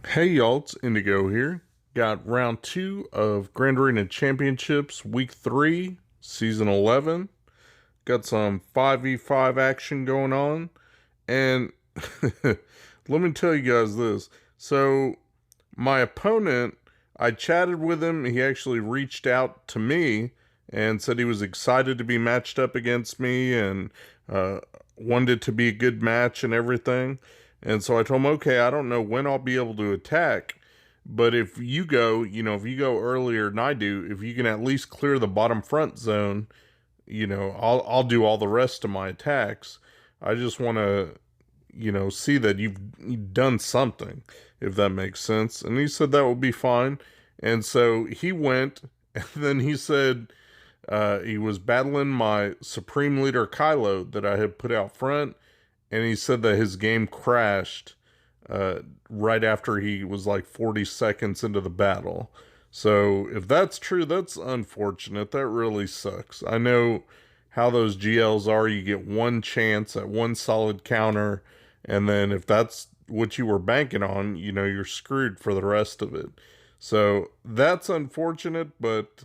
Hey y'all, it's Indigo here. Got round 2 of Grand Arena Championships, week 3, season 11. Got some 5v5 action going on. And let me tell you guys this. So, my opponent, I chatted with him. He actually reached out to me and said he was excited to be matched up against me and uh, wanted it to be a good match and everything. And so I told him, okay, I don't know when I'll be able to attack, but if you go, if you go earlier than I do, if you can at least clear the bottom front zone, I'll do all the rest of my attacks. I just want to, see that you've done something, if that makes sense. And he said that would be fine. And so he went, and then he said he was battling my Supreme Leader Kylo that I had put out front, and he said that his game crashed right after he was like 40 seconds into the battle. So if that's true, that's unfortunate. That really sucks. I know how those GLs are. You get one chance at one solid counter, and then if that's what you were banking on, you're screwed for the rest of it. So that's unfortunate, but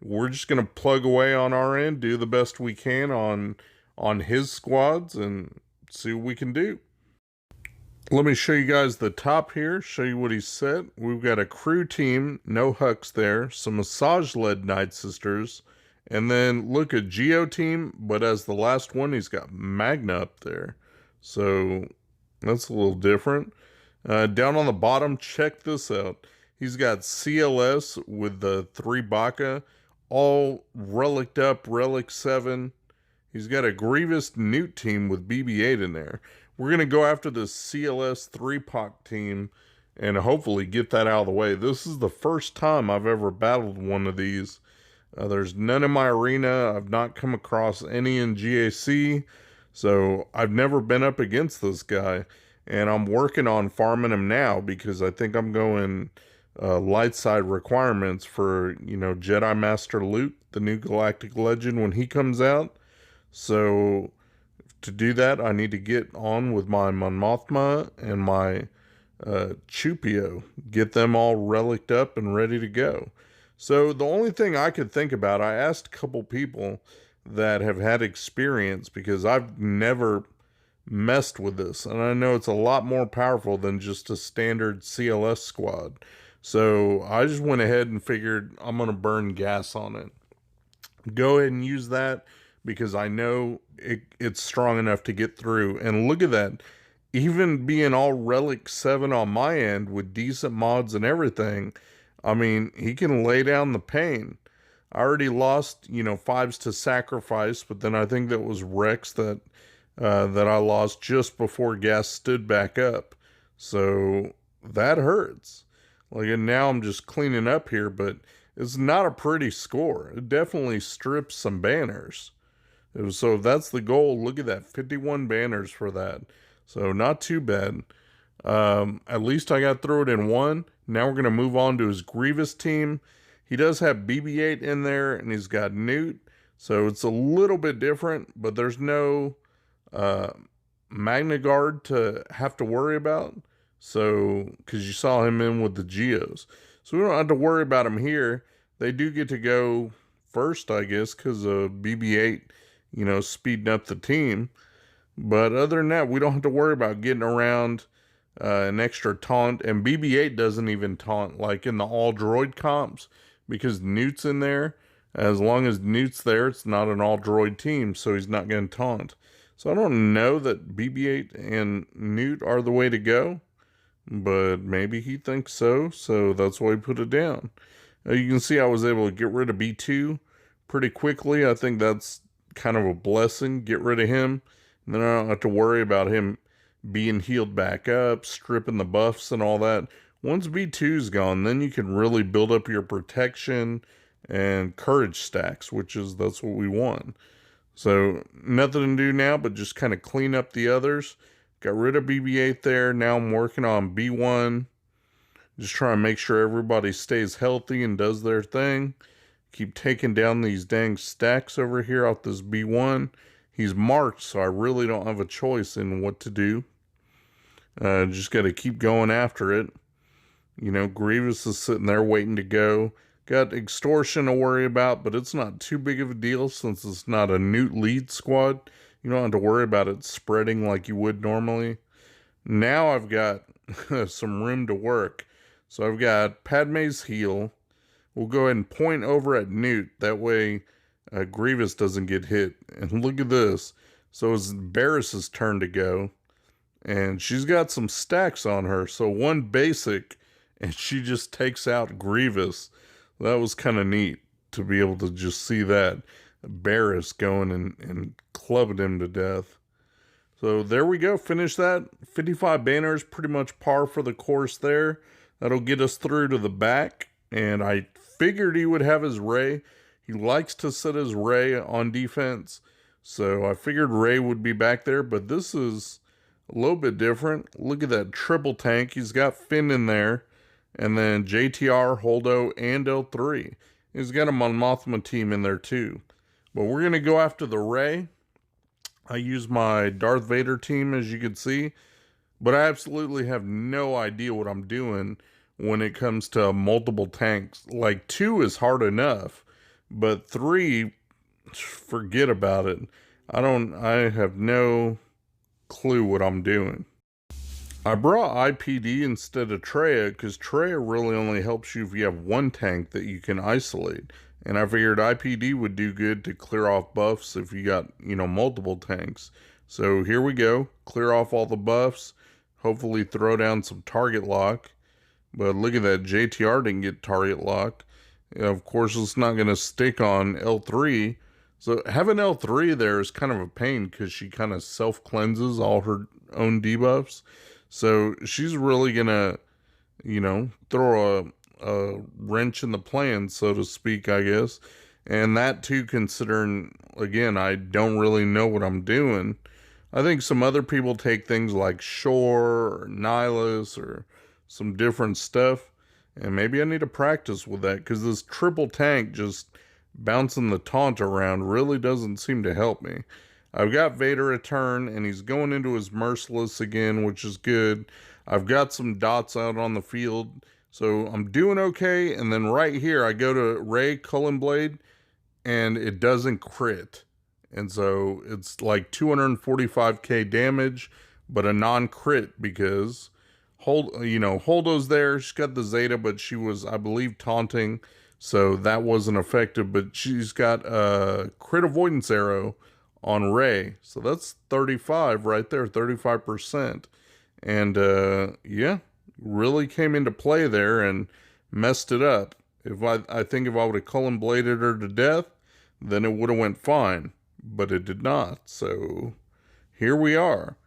we're just gonna plug away on our end, do the best we can on his squads, and see what we can do. Let me show you guys the top here, show you what he said. We've got a crew team, no Hux there, some massage-led Night Sisters, and then look at Geo team, but as the last one, he's got Magna up there. So that's a little different. Down on the bottom, check this out. He's got CLS with the 3 Baka, all relicked up, Relic 7. He's got a Grievous Newt team with BB-8 in there. We're going to go after the CLS 3-Pac team and hopefully get that out of the way. This is the first time I've ever battled one of these. There's none in my arena. I've not come across any in GAC. So I've never been up against this guy. And I'm working on farming him now because I think I'm going light side requirements for, Jedi Master Luke, the new Galactic Legend, when he comes out. So to do that, I need to get on with my Mon Mothma and my Chewpio. Get them all relicked up and ready to go. So the only thing I could think about, I asked a couple people that have had experience because I've never messed with this. And I know it's a lot more powerful than just a standard CLS squad. So I just went ahead and figured I'm going to burn gas on it. Go ahead and use that because I know it's strong enough to get through. And look at that. Even being all Relic 7 on my end with decent mods and everything, I mean, he can lay down the pain. I already lost, 5s to sacrifice, but then I think that was Rex that I lost just before Gas stood back up. So that hurts. Like, and now I'm just cleaning up here, but it's not a pretty score. It definitely strips some banners. So if that's the goal, look at that, 51 banners for that. So not too bad. At least I got through it in one. Now we're going to move on to his Grievous team. He does have BB-8 in there, and he's got Newt. So it's a little bit different, but there's no Magna Guard to have to worry about. So, because you saw him in with the Geos. So we don't have to worry about him here. They do get to go first, I guess, because of BB-8, speeding up the team. But other than that, we don't have to worry about getting around an extra taunt. And BB-8 doesn't even taunt, like in the all-droid comps, because Newt's in there. As long as Newt's there, it's not an all-droid team, so he's not going to taunt. So I don't know that BB-8 and Newt are the way to go. But maybe he thinks so, so that's why he put it down. You can see I was able to get rid of B2 pretty quickly. I think that's kind of a blessing. Get rid of him, and then I don't have to worry about him being healed back up, stripping the buffs and all that. Once B2's gone, then you can really build up your protection and courage stacks, that's what we want. So nothing to do now but just kind of clean up the others. Got rid of BB-8 there. Now I'm working on B1. Just trying to make sure everybody stays healthy and does their thing. Keep taking down these dang stacks over here off this B1. He's marked, so I really don't have a choice in what to do. Just got to keep going after it. You know, Grievous is sitting there waiting to go. Got Extortion to worry about, but it's not too big of a deal since it's not a Newt lead squad. You don't have to worry about it spreading like you would normally. Now I've got some room to work. So I've got Padme's heal. We'll go ahead and point over at Newt. That way Grievous doesn't get hit. And look at this. So it's Barris's turn to go. And she's got some stacks on her. So one basic, and she just takes out Grievous. That was kind of neat to be able to just see that. Barris going and clubbing him to death. So there we go. Finish that. 55 banners, pretty much par for the course there. That'll get us through to the back. And I figured he would have his Ray. He likes to set his Ray on defense. So I figured Ray would be back there. But this is a little bit different. Look at that triple tank. He's got Finn in there. And then JTR, Holdo, and L3. He's got a Mon Mothma team in there too. But we're going to go after the Ray. I use my Darth Vader team, as you can see. But I absolutely have no idea what I'm doing when it comes to multiple tanks. Like 2 is hard enough. But 3, forget about it. I have no clue what I'm doing. I brought IPD instead of Traya because Traya really only helps you if you have one tank that you can isolate. And I figured IPD would do good to clear off buffs if you got, multiple tanks. So here we go. Clear off all the buffs. Hopefully throw down some target lock. But look at that. JTR didn't get target lock. Of course, it's not going to stick on L3. So having L3 there is kind of a pain because she kind of self-cleanses all her own debuffs. So she's really going to, throw a wrench in the plan, so to speak, I guess. And that too, considering, again, I don't really know what I'm doing. I think some other people take things like Shore or Nihilus or some different stuff. And maybe I need to practice with that because this triple tank just bouncing the taunt around really doesn't seem to help me. I've got Vader a turn, and he's going into his Merciless again, which is good. I've got some dots out on the field, so I'm doing okay. And then right here, I go to Ray Cullen Blade, and it doesn't crit. And so it's like 245k damage, but a non-crit because Holdo's there. She's got the Zeta, but she was, I believe, taunting, so that wasn't effective. But she's got a crit avoidance arrow on Ray. So that's 35 right there, 35%. And yeah, really came into play there and messed it up. I think if I would have Cullen bladed her to death, then it would have went fine. But it did not. So here we are.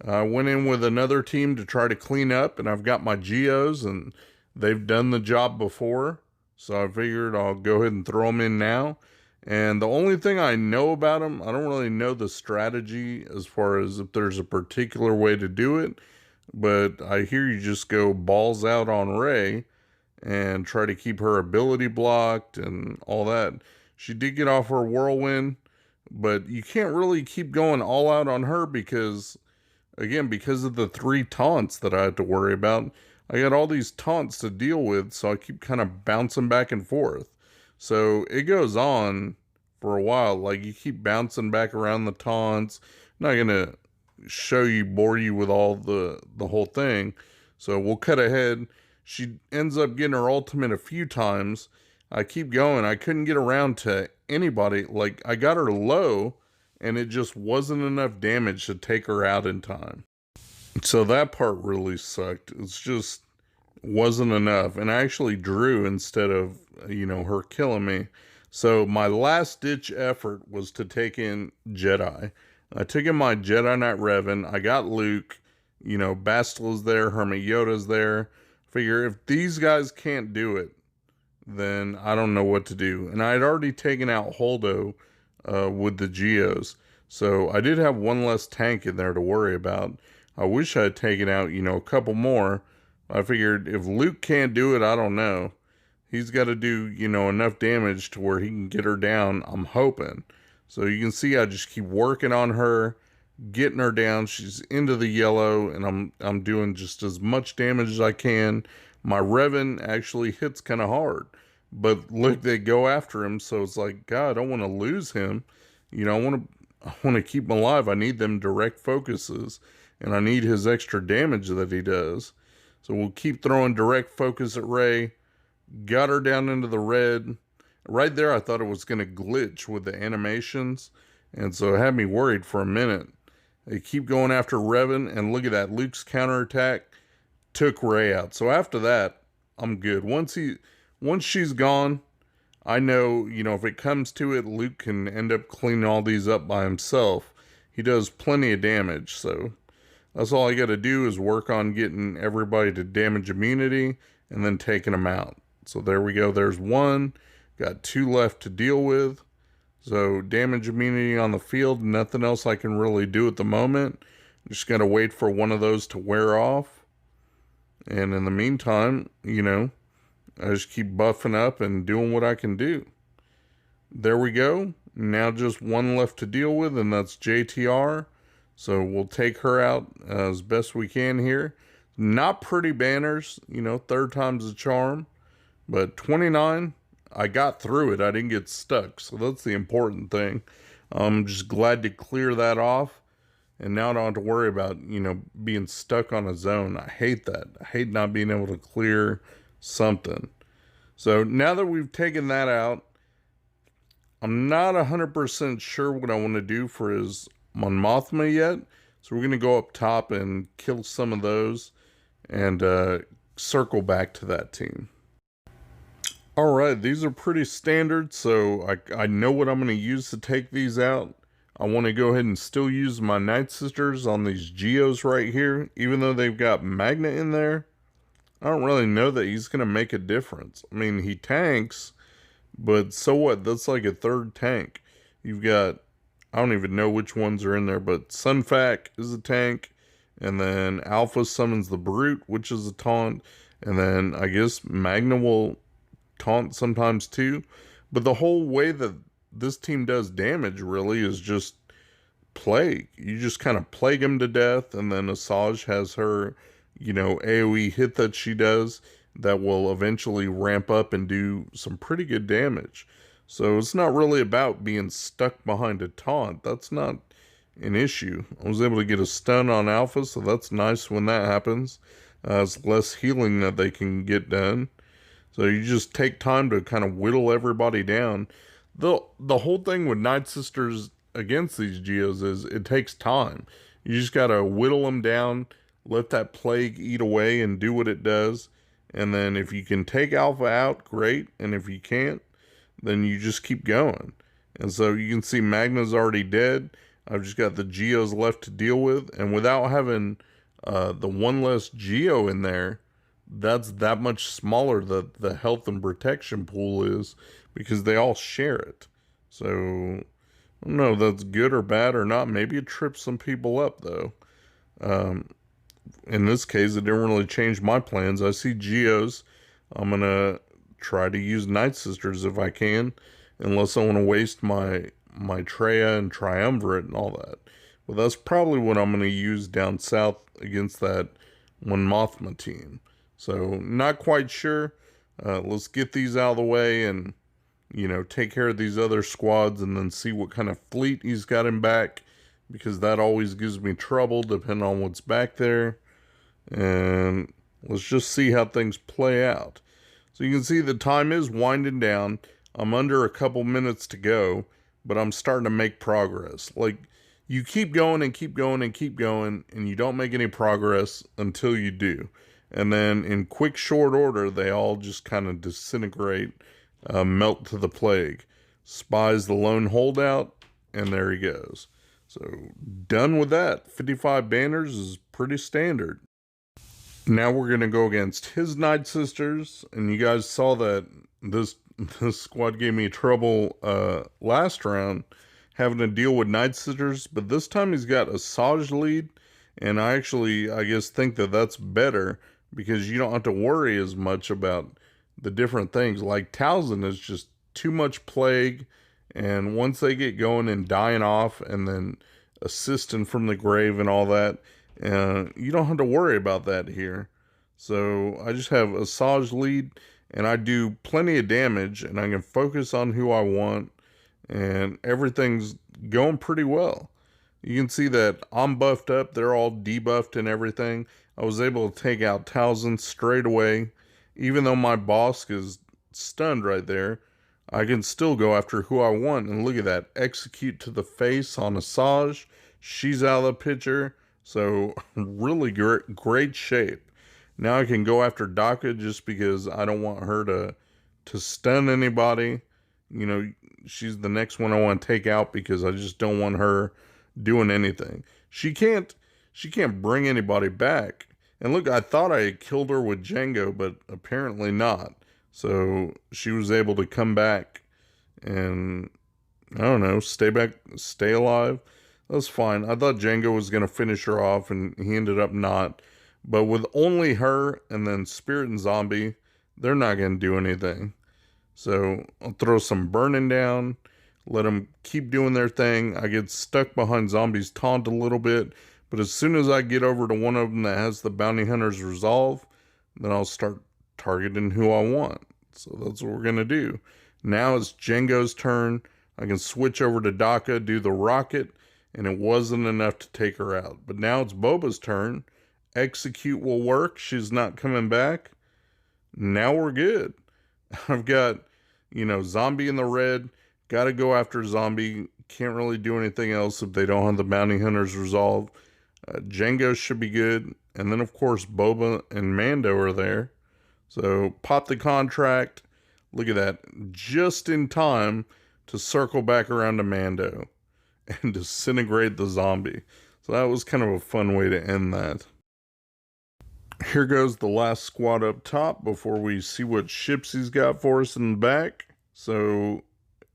I went in with another team to try to clean up, and I've got my Geos, and they've done the job before. So I figured I'll go ahead and throw them in now. And the only thing I know about them, I don't really know the strategy as far as if there's a particular way to do it. But I hear you just go balls out on Ray and try to keep her ability blocked and all that. She did get off her whirlwind, but you can't really keep going all out on her because, again, because of the 3 taunts that I had to worry about. I got all these taunts to deal with, so I keep kind of bouncing back and forth. So it goes on for a while. Like, you keep bouncing back around the taunts. I'm not going to bore you with all the whole thing. So we'll cut ahead. She ends up getting her ultimate a few times. I keep going. I couldn't get around to anybody. Like, I got her low, and it just wasn't enough damage to take her out in time. So that part really sucked. It's just wasn't enough. And I actually drew instead of, her killing me. So my last ditch effort was to take in Jedi. I took in my Jedi Knight Revan. I got Luke. Bastila's there. Hermit Yoda's there. Figure if these guys can't do it, then I don't know what to do. And I had already taken out Holdo with the Geos. So I did have one less tank in there to worry about. I wish I had taken out, a couple more. I figured if Luke can't do it, I don't know. He's got to do, enough damage to where he can get her down, I'm hoping. So you can see I just keep working on her. getting her down. She's into the yellow, and I'm doing just as much damage as I can. My Revan actually hits kind of hard, but look, they go after him, so it's like, God, I don't want to lose him. You know, I want to keep him alive. I need them direct focuses, and I need his extra damage that he does. So we'll keep throwing direct focus at Rey. Got her down into the red. Right there, I thought it was going to glitch with the animations, and so it had me worried for a minute. They keep going after Revan, and look at that. Luke's counterattack took Rey out. So after that, I'm good. Once she's gone, I know, if it comes to it, Luke can end up cleaning all these up by himself. He does plenty of damage, so that's all I got to do is work on getting everybody to damage immunity and then taking them out. So there we go. There's one. Got 2 left to deal with. So damage immunity on the field. Nothing else I can really do at the moment. Just got to wait for one of those to wear off. And in the meantime, I just keep buffing up and doing what I can do. There we go. Now just one left to deal with, and that's JTR. So we'll take her out as best we can here. Not pretty banners, third time's a charm. But 29, I got through it. I didn't get stuck. So that's the important thing. I'm just glad to clear that off. And now I don't have to worry about, being stuck on a zone. I hate that. I hate not being able to clear something. So now that we've taken that out, I'm not 100% sure what I want to do for his Mon Mothma yet. So we're going to go up top and kill some of those and circle back to that team. Alright, these are pretty standard, so I know what I'm going to use to take these out. I want to go ahead and still use my Night Sisters on these Geos right here. Even though they've got Magna in there, I don't really know that he's going to make a difference. I mean, he tanks, but so what? That's like a third tank. You've got, I don't even know which ones are in there, but Sunfac is a tank. And then Alpha summons the Brute, which is a taunt. And then I guess Magna will taunt sometimes too. But the whole way that this team does damage really is just plague. You just kind of plague them to death, and then Asajj has her, AoE hit that she does that will eventually ramp up and do some pretty good damage. So it's not really about being stuck behind a taunt. That's not an issue. I was able to get a stun on Alpha, so that's nice when that happens. It's less healing that they can get done. So you just take time to kind of whittle everybody down. The whole thing with Night Sisters against these Geos is it takes time. You just got to whittle them down, let that plague eat away and do what it does. And then if you can take Alpha out, great. And if you can't, then you just keep going. And so you can see Magna's already dead. I've just got the Geos left to deal with. And without having the one less Geo in there, that's that much smaller the health and protection pool is, because they all share it. So I don't know if that's good or bad or not. Maybe it trips some people up though. In this case, it didn't really change my plans. I see Geos. I'm gonna try to use Night Sisters if I can, unless I want to waste my Treya and Triumvirate and all that. But that's probably what I'm gonna use down south against that Mon Mothma team. So, not quite sure. Let's get these out of the way and, take care of these other squads and then see what kind of fleet he's got him back, because that always gives me trouble depending on what's back there. And let's just see how things play out. So, you can see the time is winding down. I'm under a couple minutes to go, but I'm starting to make progress. Like, you keep going and keep going and keep going, and you don't make any progress until you do. And then in quick, short order, they all just kind of disintegrate, melt to the plague. Spy's the lone holdout, and there he goes. So, done with that. 55 banners is pretty standard. Now we're going to go against his Night Sisters, and you guys saw that this squad gave me trouble last round, having to deal with Night Sisters, but this time he's got Asajj lead, and I guess think that that's better, because you don't have to worry as much about the different things. Like Talzin is just too much plague, and once they get going and dying off, and then assistant from the grave and all that. You don't have to worry about that here. So I just have Asajj lead, and I do plenty of damage, and I can focus on who I want, and everything's going pretty well. You can see that I'm buffed up. They're all debuffed and everything. I was able to take out Talzin straight away. Even though my boss is stunned right there, I can still go after who I want. And look at that. Execute to the face on Asajj. She's out of the picture. So really great shape. Now I can go after Daka just because I don't want her to stun anybody. You know, she's the next one I want to take out because I just don't want her doing anything. She can't bring anybody back. And look, I thought I had killed her with Django, but apparently not. So she was able to come back and, I don't know, stay alive. That's fine. I thought Django was going to finish her off, and he ended up not. But with only her and then Spirit and Zombie, they're not going to do anything. So I'll throw some burning down, let them keep doing their thing. I get stuck behind Zombie's taunt a little bit, but as soon as I get over to one of them that has the Bounty Hunter's Resolve, then I'll start targeting who I want. So that's what we're going to do. Now it's Django's turn. I can switch over to Daka, do the rocket, and it wasn't enough to take her out. But now it's Boba's turn. Execute will work. She's not coming back. Now we're good. I've got, Zombie in the red. Got to go after Zombie. Can't really do anything else if they don't have the Bounty Hunter's Resolve. Django should be good. And then, of course, Boba and Mando are there. So pop the contract. Look at that. Just in time to circle back around to Mando and disintegrate the zombie. So that was kind of a fun way to end that. Here goes the last squad up top before we see what ships he's got for us in the back. So,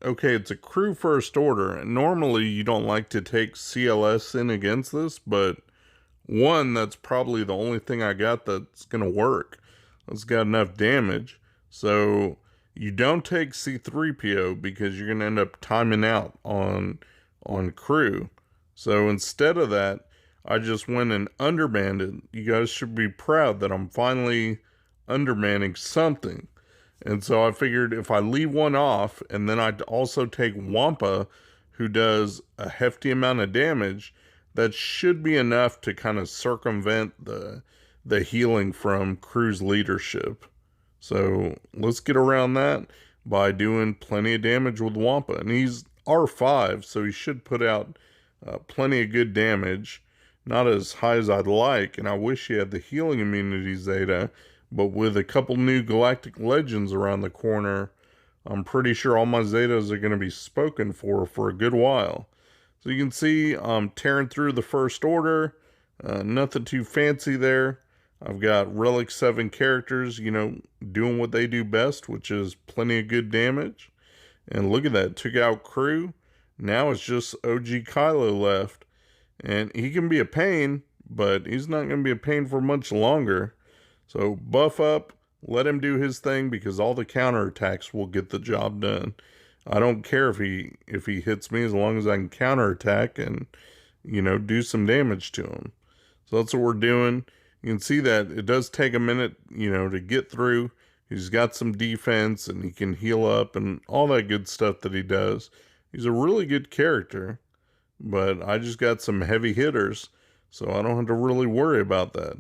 okay, it's a crew first order. And normally you don't like to take CLS in against this, but one, that's probably the only thing I got that's going to work. It's got enough damage. So you don't take C-3PO because you're going to end up timing out on crew. So instead of that, I just went and undermanned. You guys should be proud that I'm finally undermanning something. And so I figured if I leave one off, and then I'd also take Wampa, who does a hefty amount of damage, that should be enough to kind of circumvent the healing from crew's leadership. So let's get around that by doing plenty of damage with Wampa. And he's R5, so he should put out plenty of good damage. Not as high as I'd like, and I wish he had the healing immunity Zeta, but with a couple new Galactic Legends around the corner, I'm pretty sure all my Zetas are going to be spoken for a good while. So you can see I'm tearing through the First Order, nothing too fancy there. I've got Relic 7 characters, doing what they do best, which is plenty of good damage. And look at that, took out crew. Now it's just OG Kylo left. And he can be a pain, but he's not going to be a pain for much longer. So buff up, let him do his thing, because all the counterattacks will get the job done. I don't care if he hits me, as long as I can counterattack and, do some damage to him. So that's what we're doing. You can see that it does take a minute, to get through. He's got some defense, and he can heal up, and all that good stuff that he does. He's a really good character. But I just got some heavy hitters, so I don't have to really worry about that.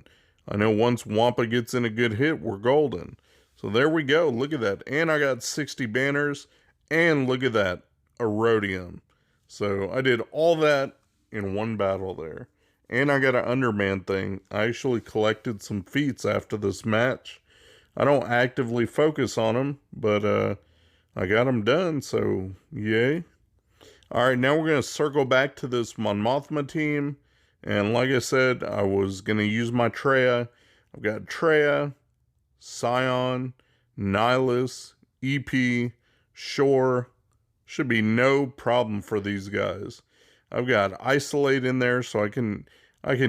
I know once Wampa gets in a good hit, we're golden. So there we go. Look at that. And I got 60 banners. And look at that. A rhodium. So I did all that in one battle there. And I got an underman thing. I actually collected some feats after this match. I don't actively focus on them, but I got them done, so yay. Alright, now we're going to circle back to this Mon Mothma team. And like I said, I was going to use my Traya. I've got Traya, Scion, Nihilus, EP, Shore. Should be no problem for these guys. I've got Isolate in there so I can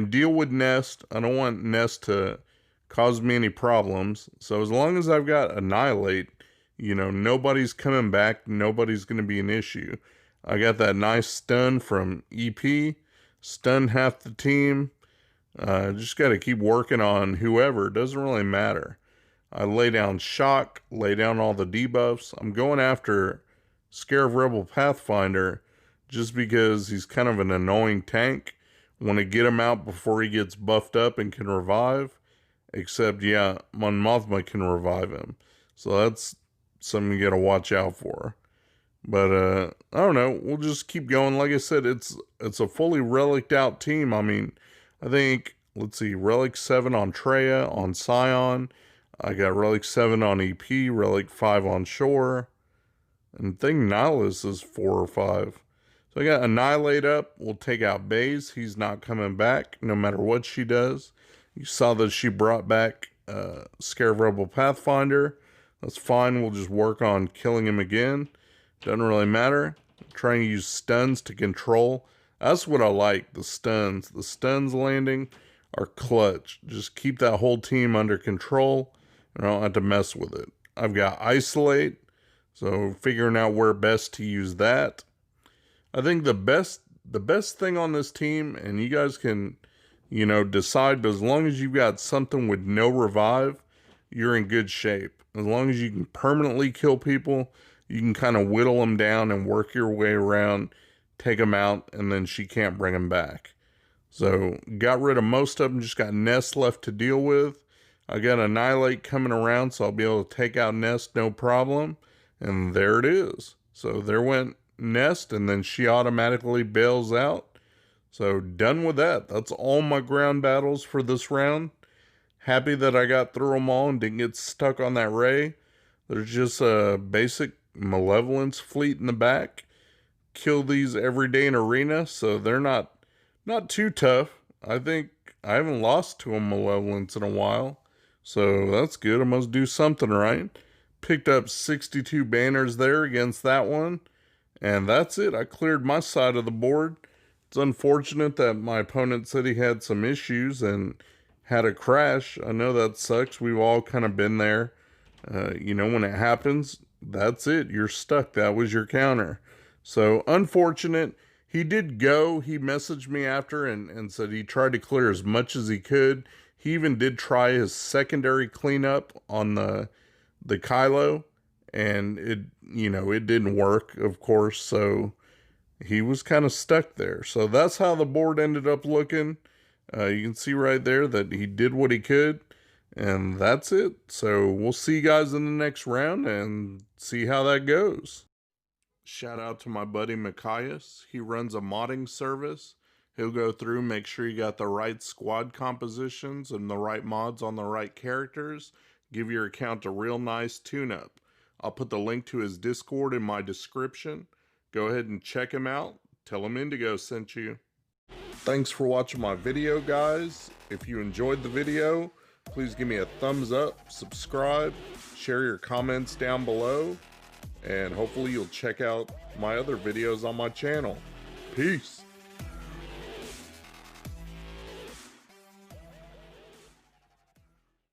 deal with Nest. I don't want Nest to cause me any problems. So as long as I've got Annihilate, nobody's coming back. Nobody's going to be an issue. I got that nice stun from EP. stun half the team. Just got to keep working on whoever. It doesn't really matter. I lay down shock, lay down all the debuffs. I'm going after Scarab Rebel Pathfinder just because he's kind of an annoying tank. Want to get him out before he gets buffed up and can revive. Except, yeah, Mon Mothma can revive him. So that's something you got to watch out for. But, I don't know. We'll just keep going. Like I said, it's a fully reliced out team. I mean, I think, let's see, Relic 7 on Treya, on Scion. I got Relic 7 on EP, Relic 5 on Shore. And I think Nihilus is 4 or 5. So I got Annihilate up. We'll take out Baze. He's not coming back, no matter what she does. You saw that she brought back Scarab Rebel Pathfinder. That's fine. We'll just work on killing him again. Doesn't really matter. I'm trying to use stuns to control. That's what I like, the stuns. The stuns landing are clutch. Just keep that whole team under control. I don't have to mess with it. I've got Isolate, so figuring out where best to use that. I think the best thing on this team, and you guys can, decide, but as long as you've got something with no revive, you're in good shape. As long as you can permanently kill people, you can kind of whittle them down and work your way around, take them out, and then she can't bring them back. So, got rid of most of them, just got Nest left to deal with. I got Annihilate coming around, so I'll be able to take out Nest, no problem. And there it is. So there went Nest, and then she automatically bails out. So done with that. That's all my ground battles for this round. Happy that I got through them all and didn't get stuck on that Ray. There's just a basic Malevolence fleet in the back. Kill these every day in arena, so they're not too tough. I think I haven't lost to a Malevolence in a while. So that's good. I must do something right. Picked up 62 banners there against that one. And that's it. I cleared my side of the board. It's unfortunate that my opponent said he had some issues and had a crash. I know that sucks. We've all kind of been there. When it happens, that's it. You're stuck. That was your counter. So unfortunate. He did go. He messaged me after and said he tried to clear as much as he could. He even did try his secondary cleanup on the Kylo, and it didn't work, of course, so he was kind of stuck there. So that's how the board ended up looking. You can see right there that he did what he could, and that's it. So we'll see you guys in the next round and see how that goes. Shout out to my buddy Mikayas. He runs a modding service. He'll go through, make sure you got the right squad compositions and the right mods on the right characters. Give your account a real nice tune-up. I'll put the link to his Discord in my description. Go ahead and check him out. Tell him Indigo sent you. Thanks for watching my video, guys. If you enjoyed the video, please give me a thumbs up, subscribe, share your comments down below, and hopefully you'll check out my other videos on my channel. Peace.